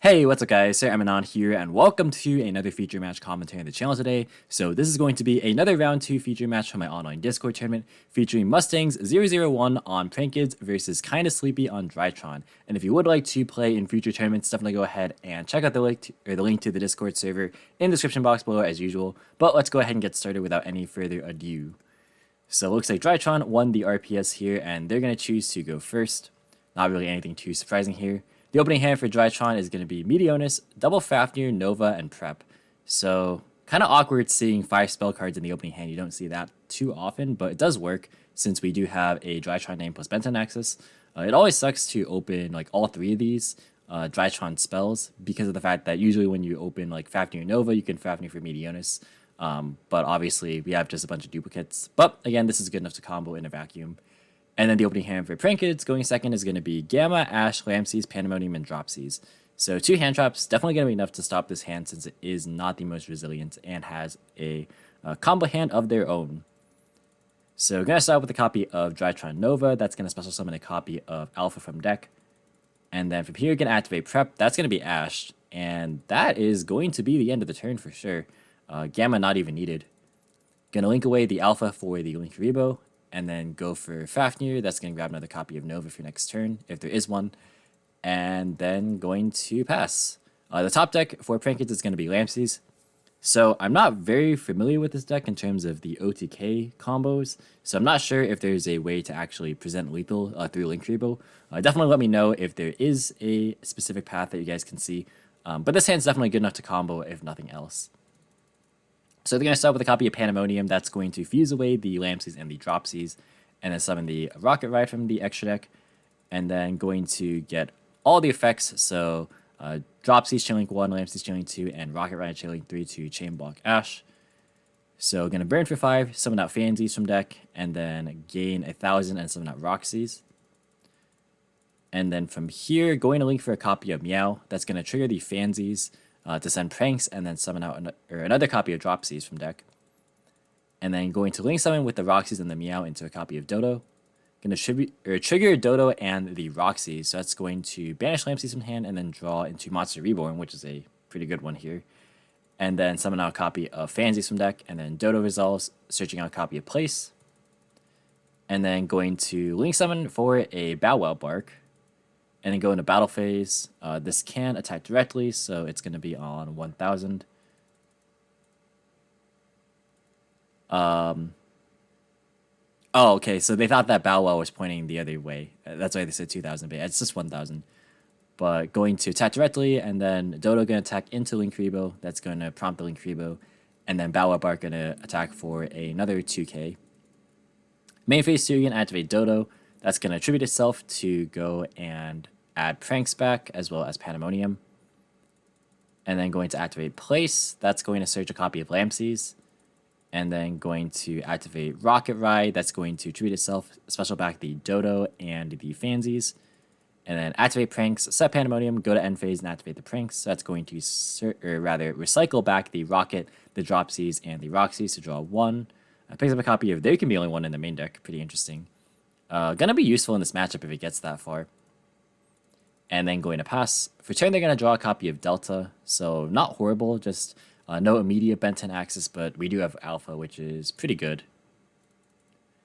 Hey, what's up guys, Sir Emanon here, and welcome to another feature match commentary on the channel today. So this is going to be another round 2 feature match from my online Discord tournament, featuring Mustangs 001 on Prankkids versus Kinda Sleepy on Drytron. And if you would like to play in future tournaments, definitely go ahead and check out the link to the Discord server in the description box below as usual. But let's go ahead and get started without any further ado. So it looks like Drytron won the RPS here, and they're going to choose to go first. Not really anything too surprising here. The opening hand for Drytron is going to be Meteonis, Double Fafnir, Nova, and Prep. So, kind of awkward seeing 5 spell cards in the opening hand. You don't see that too often, but it does work since we do have a Drytron name plus Benton access. It always sucks to open like all 3 of these Drytron spells because of the fact that usually when you open like Fafnir Nova, you can Fafnir for Meteonis. But obviously, we have just a bunch of duplicates. But again, this is good enough to combo in a vacuum. And then the opening hand for Prankkids going second is going to be Gamma, Ash, Lamseas, Pandemonium, and Dropseas. So 2 hand traps, definitely going to be enough to stop this hand since it is not the most resilient and has a combo hand of their own. So going to start with a copy of Drytron Nova. That's going to special summon a copy of Alpha from deck. And then from here, going to activate Prep. That's going to be Ash. And that is going to be the end of the turn for sure. Gamma not even needed. Going to link away the Alpha for the Link Rebo. And then go for Fafnir. That's going to grab another copy of Nova for your next turn, if there is one. And then going to pass. The top deck for Prankkids is going to be Lamseas. So I'm not very familiar with this deck in terms of the OTK combos. So I'm not sure if there's a way to actually present lethal through Link Rebo. Definitely let me know if there is a specific path that you guys can see. But this hand's definitely good enough to combo, if nothing else. So they're going to start with a copy of Pandemonium. That's going to fuse away the Lamseas and the Dropseas, and then summon the Rocket Ride from the extra deck, and then going to get all the effects. So Dropseas Chainlink 1, Lamseas Chainlink 2, and Rocket Ride Chainlink 3 to Chain Block Ash. So going to burn for 5, summon out Fansies from deck, and then gain 1,000 and summon out Roxy's. And then from here, going to link for a copy of Meow. That's going to trigger the Fansies to send pranks, and then summon out another copy of Dropseas from deck. And then going to link summon with the Roxy's and the Meow into a copy of Dodo. Going to trigger Dodo and the Roxy's, so that's going to banish Lamseas from hand and then draw into Monster Reborn, which is a pretty good one here. And then summon out a copy of Fansies from deck, and then Dodo resolves, searching out a copy of Place. And then going to link summon for a Bow Wow Bark. And then go into battle phase. This can attack directly, so it's going to be on 1,000. Oh, okay, so they thought that Bow Wow was pointing the other way. That's why they said 2,000, but it's just 1,000. But going to attack directly, and then Dodo going to attack into Link Rebo. That's going to prompt the Link Rebo. And then Bow Wow Bark going to attack for another 2k. Main phase 2, going to activate Dodo. That's going to attribute itself to go and add Pranks back, as well as Pandemonium. And then going to activate Place. That's going to search a copy of Lamseas. And then going to activate Rocket Ride. That's going to attribute itself, special back the Dodo and the Fansies. And then activate Pranks, set Pandemonium, go to end phase and activate the Pranks. So that's going to recycle back the Rocket, the Dropseas, and the Roxy's to draw 1. Picks up a copy of There Can Be Only One in the main deck. Pretty interesting. Gonna be useful in this matchup if it gets that far. And then going to pass. For turn, they're gonna draw a copy of Delta. So not horrible, just no immediate Benton access, but we do have Alpha, which is pretty good.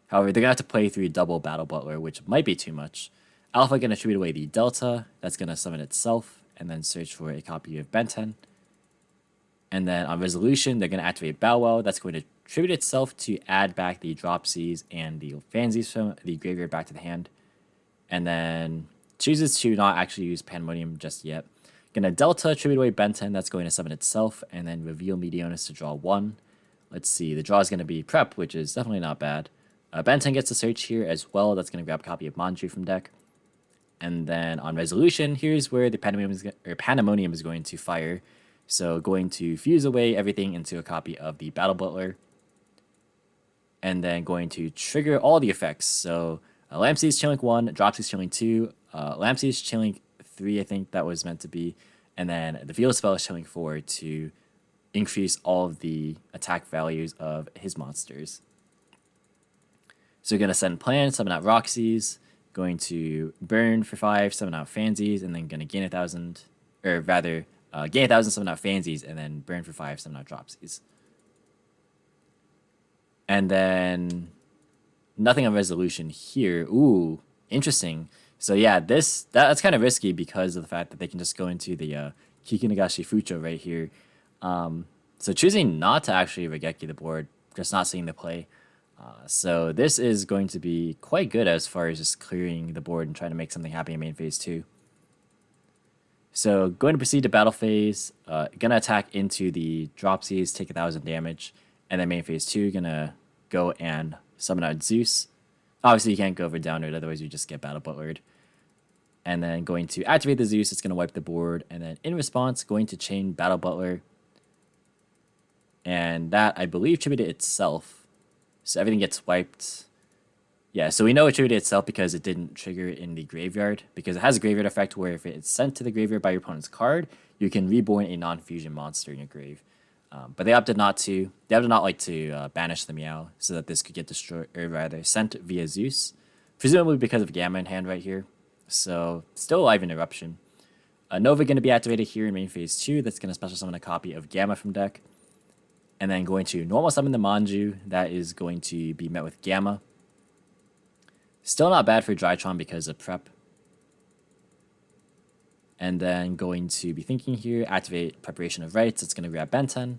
However, they're gonna have to play through double Battle Butler, which might be too much. Alpha gonna tribute away the Delta. That's gonna summon itself, and then search for a copy of Benton. And then on resolution, they're gonna activate Bow Wow. That's going to tribute itself to add back the Dropseas and the Fansies from the graveyard back to the hand. And then chooses to not actually use Pandemonium just yet. Gonna Delta, tribute away Benton. That's going to summon itself, and then reveal Meteonis to draw 1. Let's see, the draw is gonna be Prep, which is definitely not bad. Benton gets a search here as well. That's gonna grab a copy of Manju from deck. And then on resolution, here's where the Pandemonium is going to fire. So going to fuse away everything into a copy of the Battle Butler. And then going to trigger all the effects. So Lamseas Chainlink 1, Dropseas Chainlink 2, Lamseas Chainlink 3, I think that was meant to be. And then the field spell is Chainlink 4 to increase all of the attack values of his monsters. So you're going to send Plan, summon out Roxy's, going to burn for 5, summon out Fansies, and then going to gain 1,000. or rather, gain 1,000, summon out Fansies, and then burn for 5, summon out Dropsies. And then nothing on resolution here. Ooh, interesting. So yeah, that's kind of risky because of the fact that they can just go into the Kikinagashi Fucho right here. So choosing not to actually Regeki the board, just not seeing the play. So this is going to be quite good as far as just clearing the board and trying to make something happen in main phase 2. So going to proceed to battle phase, gonna attack into the Dropsies, take 1,000 damage, and then main phase 2, gonna go and summon out Zeus. Obviously you can't go over downward, otherwise you just get battle butlered. And then going to activate the Zeus, it's gonna wipe the board, and then in response, going to chain Battle Butler. And that, I believe, tributed itself. So everything gets wiped. Yeah, so we know it tributed itself because it didn't trigger in the graveyard, because it has a graveyard effect where if it's sent to the graveyard by your opponent's card, you can reborn a non-fusion monster in your grave. But they opted not to. They opted not like to banish the Meow so that this could get destroyed, or rather sent via Zeus, presumably because of Gamma in hand right here. So still alive in Eruption. Nova going to be activated here in main phase 2. That's going to special summon a copy of Gamma from deck. And then going to normal summon the Manju. That is going to be met with Gamma. Still not bad for Drytron because of prep. And then going to be thinking here, activate Preparation of Rites. It's going to grab Benten.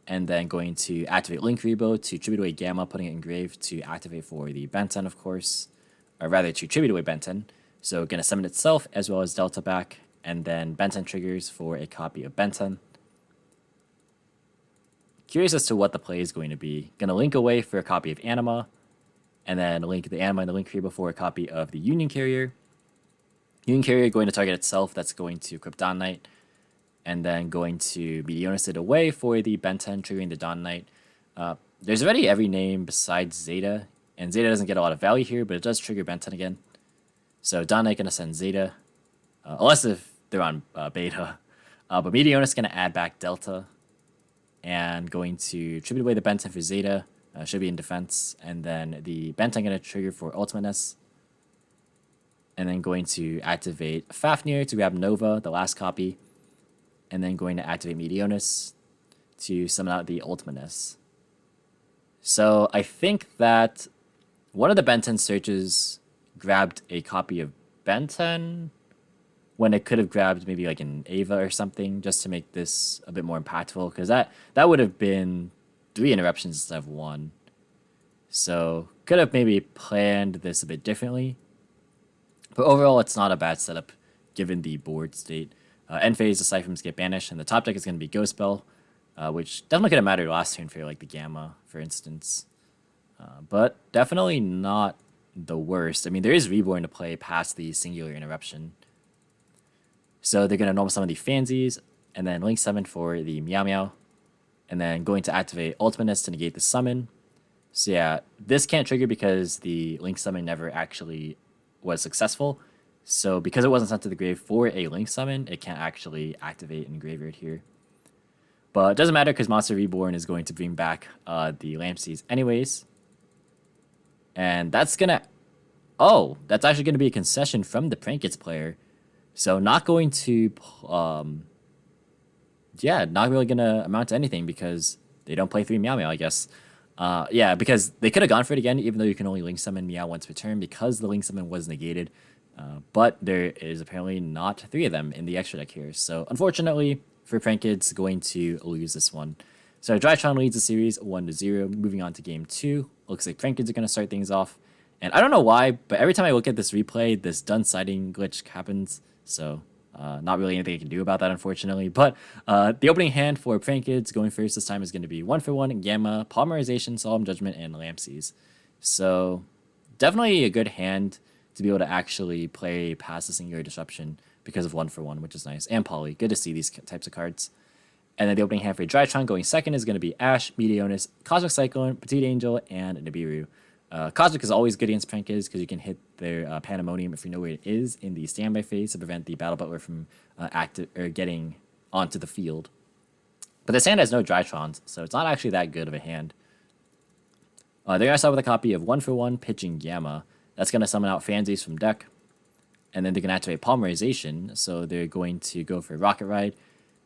And then going to activate Link Rebo to tribute away Gamma, putting it in grave to activate for the Benten, of course. Or rather, to tribute away Benten. So going to summon itself as well as Delta back. And then Benten triggers for a copy of Benten. Curious as to what the play is going to be. Going to link away for a copy of Anima. And then link the Anima and the Link Rebo for a copy of the Union Carrier. Union Carrier going to target itself, that's going to equip Dawn Knight. And then going to Meteonis it away for the Benten, triggering the Dawn Knight. There's already every name besides Zeta, and Zeta doesn't get a lot of value here, but it does trigger Benten again. So Dawn Knight going to send Zeta, unless if they're on beta. But Meteonis going to add back Delta, and going to tribute away the Benten for Zeta, should be in defense, and then the Benten going to trigger for Ultimateness. And then going to activate Fafnir to grab Nova, the last copy. And then going to activate Meteonis to summon out the Ultimateness. So I think that one of the Benten searches grabbed a copy of Benten when it could have grabbed maybe like an Ava or something, just to make this a bit more impactful. Because that would have been 3 interruptions instead of 1. So could have maybe planned this a bit differently. But overall, it's not a bad setup, given the board state. End phase, the Cyphers get banished, and the top deck is going to be Ghost Spell, which definitely could have mattered last turn for like the Gamma, for instance. But definitely not the worst. I mean, there is Reborn to play past the singular interruption. So they're going to normal summon the Fansies, and then Link Summon for the Meow Meow, and then going to activate Ultimateness to negate the summon. So yeah, this can't trigger because the Link Summon never actually was successful. So because it wasn't sent to the grave for a Link Summon, it can't actually activate in graveyard here. But it doesn't matter because Monster Reborn is going to bring back the Lampseas anyways. And that's gonna... Oh, that's actually going to be a concession from the Prankits player. So not going to... yeah, not really going to amount to anything because they don't play 3 Meow Meow, I guess. Yeah, because they could have gone for it again, even though you can only Link Summon Meow once per turn because the Link Summon was negated. But there is apparently not 3 of them in the extra deck here. So unfortunately for Prankits, going to lose this one. So Drytron leads the series 1-0. Moving on to game 2. Looks like Prankits are going to start things off. And I don't know why, but every time I look at this replay, this done sighting glitch happens. So not really anything I can do about that, unfortunately. But the opening hand for Prankits going first this time is going to be 1-for-1 Gamma, Polymerization, Solemn Judgment, and Lampseas. So definitely a good hand to be able to actually play past the singular disruption because of 1-for-1, which is nice. And Poly, good to see these types of cards. And then the opening hand for Drytron going second is going to be Ash, Meteonis, Cosmic Cyclone, Petite Angel, and Nibiru. Cosmic is always good against Prankits because you can hit their Pandemonium if you know where it is in the standby phase to prevent the Battle Butler from getting onto the field. But this hand has no Drytrons, so it's not actually that good of a hand. They're going to start with a copy of 1-for-1 Pitching Gamma. That's going to summon out Fansies from deck. and then they're going to activate Polymerization. So they're going to go for Rocket Ride.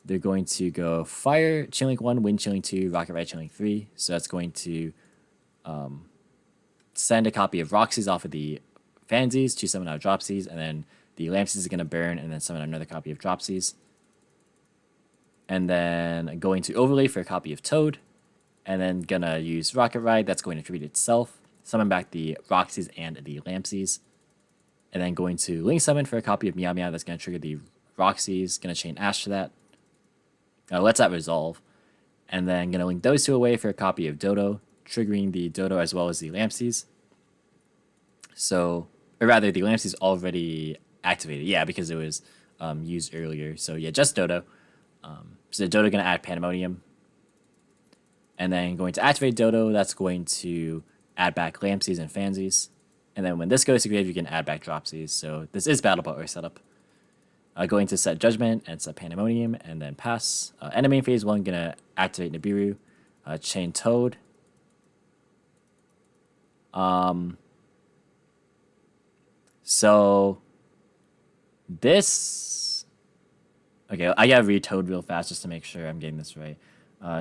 They're going to go Fire, Chainlink 1, Wind Chainlink 2, Rocket Ride Chainlink 3. So that's going to send a copy of Roxy's off of the Fansies to summon out Dropsies, and then the Lampsies is going to burn and then summon another copy of Dropsies. And then going to Overlay for a copy of Toad, and then going to use Rocket Ride. That's going to tribute itself, summon back the Roxy's and the Lampsies. And then going to Link Summon for a copy of Meow Meow. That's going to trigger the Roxy's, going to chain Ash to that. Lets that resolve. And then going to link those two away for a copy of Dodo, triggering the Dodo as well as the Lampsies. So, or rather, the Lampsies already activated. Yeah, because it was used earlier. So yeah, just Dodo. So Dodo going to add Pandemonium. And then going to activate Dodo, that's going to add back Lampsies and Fansies. And then when this goes to grave, you can add back Dropsies. So this is Battle Butler setup. Going to set Judgment and set Pandemonium and then pass. Enemy phase 1, gonna activate Nibiru, chain Toad. So this, okay, I gotta read Toad real fast just to make sure I'm getting this right.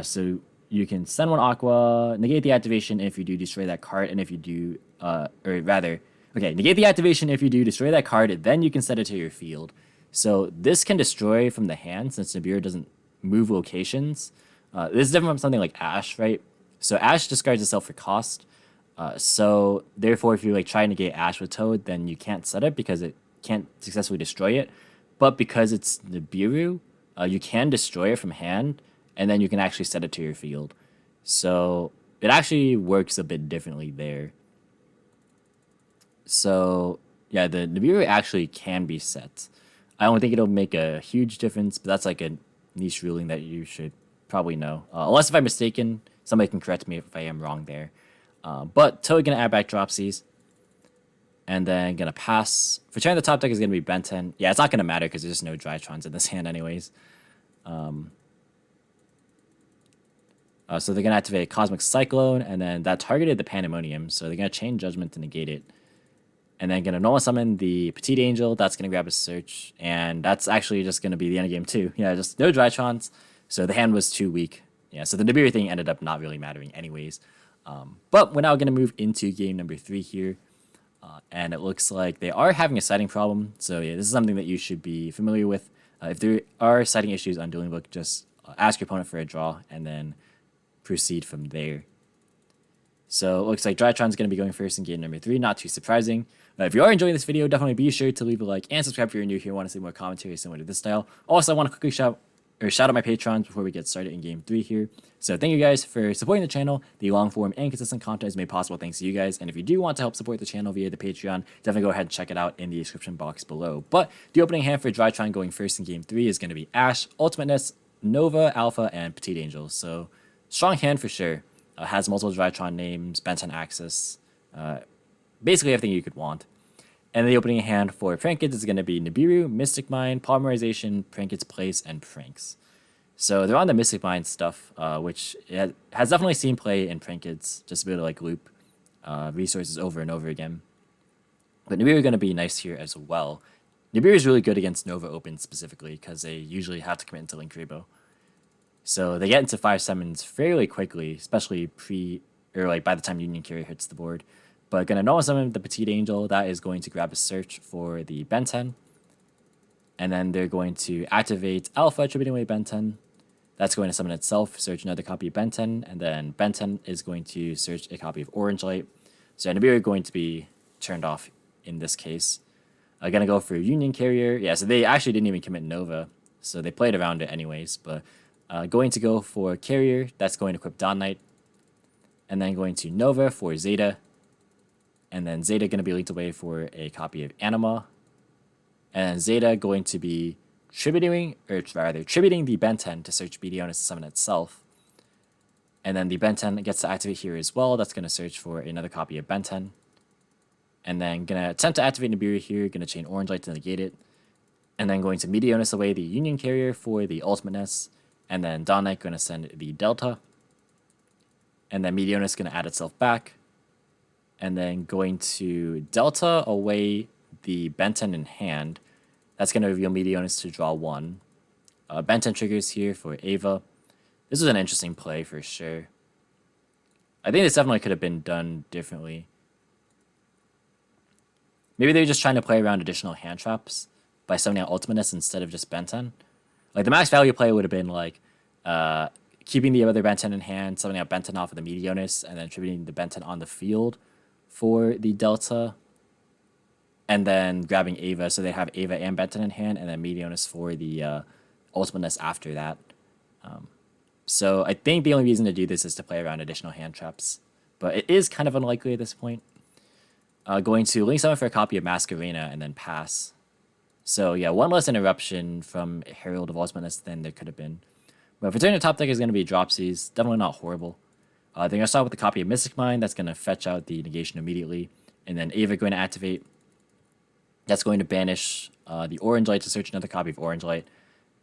So you can send 1 Aqua, negate the activation if you do destroy that card, and if you do, or rather, okay, negate the activation if you do destroy that card, then you can set it to your field. So this can destroy from the hand since Nibiru doesn't move locations. This is different from something like Ash, right? So Ash discards itself for cost. So therefore, if you like try to negate Ash with Toad, then you can't set it because it can't successfully destroy it. But because it's Nibiru, you can destroy it from hand, and then you can actually set it to your field. So it actually works a bit differently there. So yeah, the Nibiru actually can be set. I don't think it'll make a huge difference, but that's like a niche ruling that you should probably know. Unless if I'm mistaken, somebody can correct me if I am wrong there. But Toad gonna add back Dropsies. And then gonna pass. For turn, the top deck is gonna be Ben 10. Yeah, it's not gonna matter because there's just no Drytrons in this hand anyways. So they're gonna activate Cosmic Cyclone, and then that targeted the Pandemonium, so they're gonna chain Judgment to negate it. And then gonna normal summon the Petite Angel. That's gonna grab a search, and that's actually just gonna be the end of game 2. Yeah, just no Drytrons, so the hand was too weak. Yeah, so the Nibiru thing ended up not really mattering anyways. But we're now gonna move into game number 3 here, and it looks like they are having a sighting problem. So yeah, this is something that you should be familiar with. If there are sighting issues on Dueling Book, just ask your opponent for a draw, and then proceed from there. So it looks like Drytron's going to be going first in game number 3, not too surprising. If you are enjoying this video, definitely be sure to leave a like and subscribe if you're new here and want to see more commentary similar to this style. Also, I want to quickly shout out my patrons before we get started in game 3 here. So thank you guys for supporting the channel. The long form and consistent content is made possible thanks to you guys. And if you do want to help support the channel via the Patreon, definitely go ahead and check it out in the description box below. But the opening hand for Drytron going first in game 3 is going to be Ash, Ultimateness, Nova, Alpha, and Petite Angel. So strong hand for sure. Has multiple Drytron names, Ben 10 access, basically everything you could want. And the opening hand for Prankeds is going to be Nibiru, Mystic Mine, Polymerization, Prankeds Place, and Pranks. So they're on the Mystic Mine stuff, which has definitely seen play in Prankeds, just to be able to like loop resources over and over again. But Nibiru is going to be nice here as well. Nibiru is really good against Nova Open specifically because they usually have to commit into Link Rebo. So they get into 5 summons fairly quickly, especially by the time Union Carrier hits the board. But gonna normal summon the Petite Angel, that is going to grab a search for the Ben 10. And then they're going to activate Alpha, attributing away Ben 10. That's going to summon itself, search another copy of Ben 10, and then Ben 10 is going to search a copy of Orange Light. So Nibiru is going to be turned off in this case. Gonna go for Union Carrier. Yeah, so they actually didn't even commit Nova, so they played around it anyways, but going to go for Carrier, that's going to equip Dawn Knight. And then going to Nova for Zeta. And then Zeta going to be linked away for a copy of Anima. And Zeta going to be tributing the Ben 10 to search Meteonis to summon itself. And then the Ben 10 gets to activate here as well. That's going to search for another copy of Ben 10. And then going to attempt to activate Nibiru here. Going to chain Orange Light to negate it. And then going to Meteonis away the Union Carrier for the Ultimateness. And then Dawn Knight going to send the Delta. And then Meteonis going to add itself back. And then going to Delta away the Benton in hand. That's going to reveal Meteonis to draw 1. Benton triggers here for Ava. This was an interesting play for sure. I think this definitely could have been done differently. Maybe they were just trying to play around additional hand traps by summoning out Ultimatus instead of just Benton. Like, the max value play would have been like keeping the other Benton in hand, summoning out Benton off of the Meteonis, and then tributing the Benton on the field for the Delta, and then grabbing Ava, so they have Ava and Benton in hand, and then Meteonis for the Ultimatus after that. So I think the only reason to do this is to play around additional hand traps, but it is kind of unlikely at this point. Going to link summon for a copy of Masquerena and then pass. So yeah, one less interruption from Herald of Ultimatus than there could have been. But for turn, the top deck is going to be Dropsies. Definitely not horrible. They're going to start with a copy of Mystic Mind. That's going to fetch out the negation immediately. And then Ava going to activate. That's going to banish the Orange Light to search another copy of Orange Light.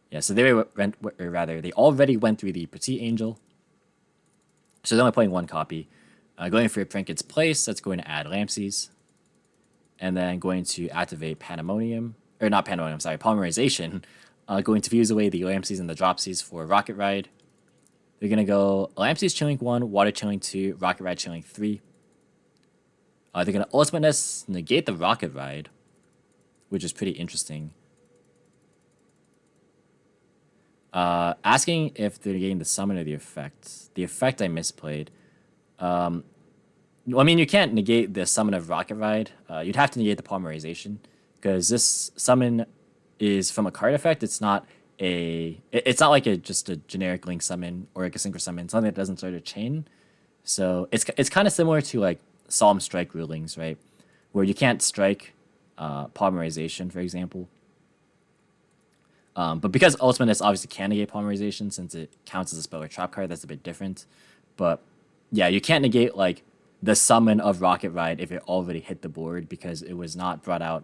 Yeah, so they already went through the Petite Angel. So they're only playing one copy. Going for Trinket's Place, that's going to add Lampsies. And then going to activate Pandemonium. Or not Pandemonium, sorry, Polymerization. Going to fuse away the Lampsies and the Dropsies for Rocket Ride. They're going to go Lampsies Chilling 1, Water Chilling 2, Rocket Ride Chilling 3. They're going to Ultimateness negate the Rocket Ride, which is pretty interesting. Asking if they're getting the summon or the effect. The effect I misplayed. Well, I mean, you can't negate the summon of Rocket Ride. You'd have to negate the Polymerization, because this summon is from a card effect. It's not like just a generic link summon or like a synchro summon, something that doesn't start a chain. So it's kind of similar to like Solemn Strike rulings, right? Where you can't strike Polymerization, for example. But because Ultimatus obviously can negate Polymerization since it counts as a spell or trap card, that's a bit different. But yeah, you can't negate like the summon of Rocket Ride if it already hit the board, because it was not brought out.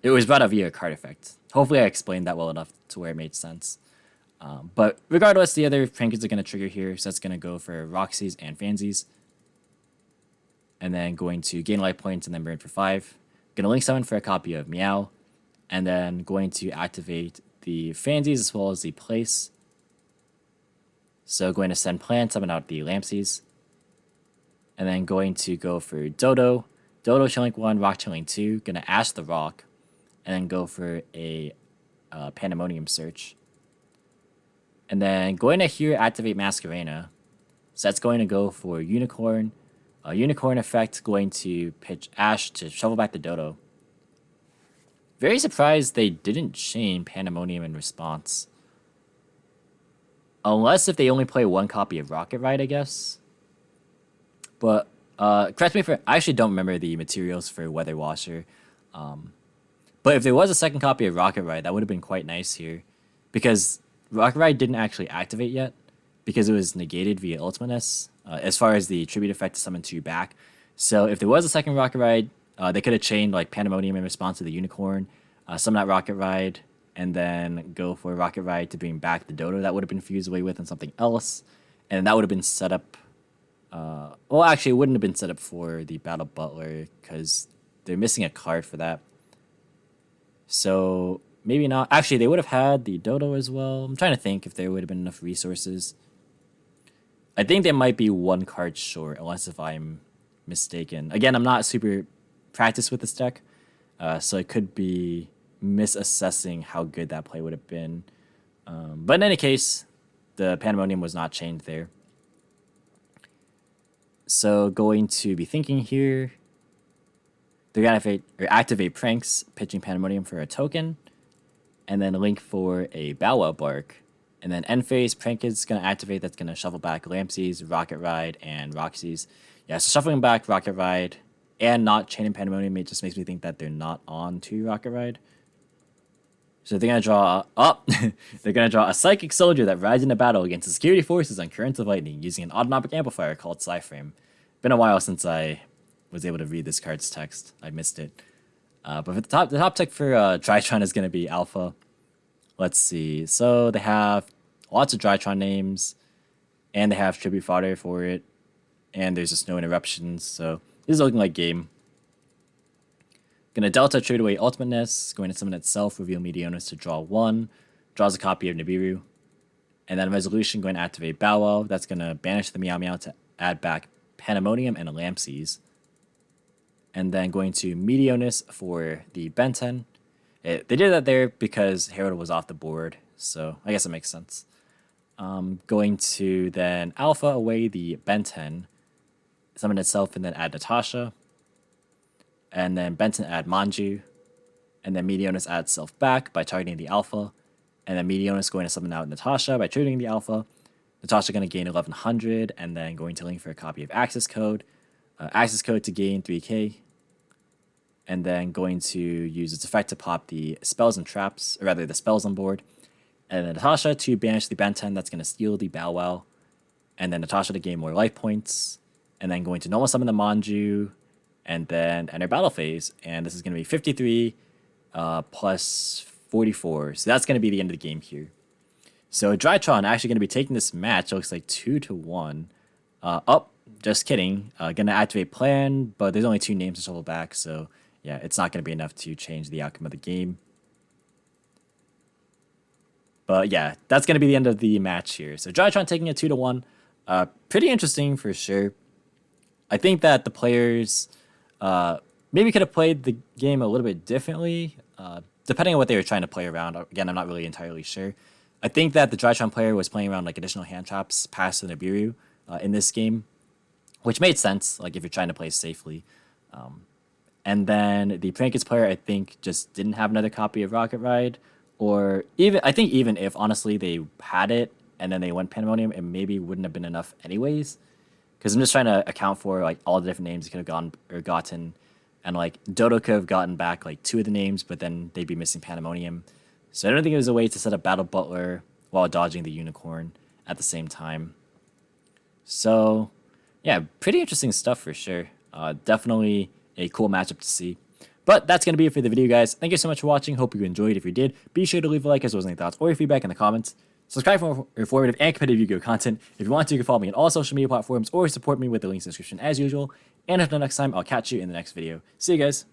It was brought out via a card effect. Hopefully I explained that well enough to where it made sense. But regardless, the other trinkets are going to trigger here, so that's going to go for Roxy's and Fansies. And then going to gain life points and then burn for 5. Going to link summon for a copy of Meow. And then going to activate the Fansies as well as the Place. So going to send Plant, summon out the Lampsies. And then going to go for Dodo. Dodo Chilling 1, Rock Chilling 2. Going to Ash the Rock. And then go for a Pandemonium Search. And then going to here activate Masquerena. So that's going to go for Unicorn. Unicorn effect going to pitch Ash to shovel back the Dodo. Very surprised they didn't chain Pandemonium in response. Unless if they only play one copy of Rocket Ride, I guess. But correct me if I actually don't remember the materials for Weather Washer. But if there was a second copy of Rocket Ride, that would have been quite nice here. Because Rocket Ride didn't actually activate yet, because it was negated via Ultimatus, as far as the tribute effect to summon 2 back. So if there was a second Rocket Ride, they could have chained like Pandemonium in response to the Unicorn, summon out Rocket Ride, and then go for Rocket Ride to bring back the Dodo that would have been fused away with and something else. And that would have been set up. Well, actually, it wouldn't have been set up for the Battle Butler, because they're missing a card for that. So maybe not. Actually, they would have had the Dodo as well. I'm trying to think if there would have been enough resources. I think they might be one card short, unless if I'm mistaken. Again, I'm not super practiced with this deck, so it could be misassessing how good that play would have been. But in any case, the Pandemonium was not chained there. So going to be thinking here, they're going to activate Pranks, pitching Pandemonium for a token, and then link for a Bow Wow Bark. And then end phase, Prank is going to activate. That's going to shuffle back Lampsies, Rocket Ride, and Roxy's. Yeah, so shuffling back Rocket Ride and not chaining Pandemonium, it just makes me think that they're not on to Rocket Ride. So they're going to draw they're going to draw a Psychic Soldier that rides into battle against the security forces on Currents of Lightning using an autonomic amplifier called Psyframe. Been a while since I was able to read this card's text. I missed it. But for the top tech for Drytron is going to be Alpha. Let's see. So they have lots of Drytron names, and they have tribute fodder for it, and there's just no interruptions. So this is looking like game. Gonna Delta trade away Ultimateness, going to summon itself, reveal Meteonis to draw 1, draws a copy of Nibiru, and then Resolution going to activate Bow Wow. That's gonna banish the Meow Meow to add back Pandemonium and Lampsies. And then going to Meteonis for the Benten. They did that there because Herald was off the board, so I guess it makes sense. Going to then Alpha away the Benten, summon itself, and then add Natasha. And then Benten add Manju. And then Meteonis adds self back by targeting the Alpha. And then Meteonis going to summon out Natasha by triggering the Alpha. Natasha going to gain 1100, and then going to link for a copy of Access Code. Access Code to gain 3k. And then going to use its effect to pop the spells and traps, or rather the spells on board. And then Natasha to banish the Benten, that's going to steal the Bow Wow. And then Natasha to gain more life points. And then going to normal summon the Manju, and then enter battle phase. And this is going to be 53 plus 44. So that's going to be the end of the game here. So Drytron actually going to be taking this match. It looks like 2-1. Just kidding. Going to activate Plan, but there's only 2 names to shuffle back. So yeah, it's not going to be enough to change the outcome of the game. But yeah, that's going to be the end of the match here. So Drytron taking it 2-1. Pretty interesting for sure. I think that the players maybe could have played the game a little bit differently, depending on what they were trying to play around. Again, I'm not really entirely sure. I think that the Drytron player was playing around like additional hand traps past the Nibiru in this game, which made sense, like if you're trying to play safely. And then the Prankets player, I think, just didn't have another copy of Rocket Ride, or even if honestly they had it and then they went Pandemonium, it maybe wouldn't have been enough anyways. Because I'm just trying to account for like all the different names he could have gotten, and like Dodo could have gotten back like 2 of the names, but then they'd be missing Pandemonium. So I don't think it was a way to set up Battle Butler while dodging the Unicorn at the same time. So yeah, pretty interesting stuff for sure. Definitely a cool matchup to see. But that's going to be it for the video, guys. Thank you so much for watching. Hope you enjoyed. If you did, be sure to leave a like as well as any thoughts or your feedback in the comments. Subscribe for more informative and competitive Yu-Gi-Oh content. If you want to, you can follow me on all social media platforms or support me with the links in the description as usual. And until next time, I'll catch you in the next video. See you guys.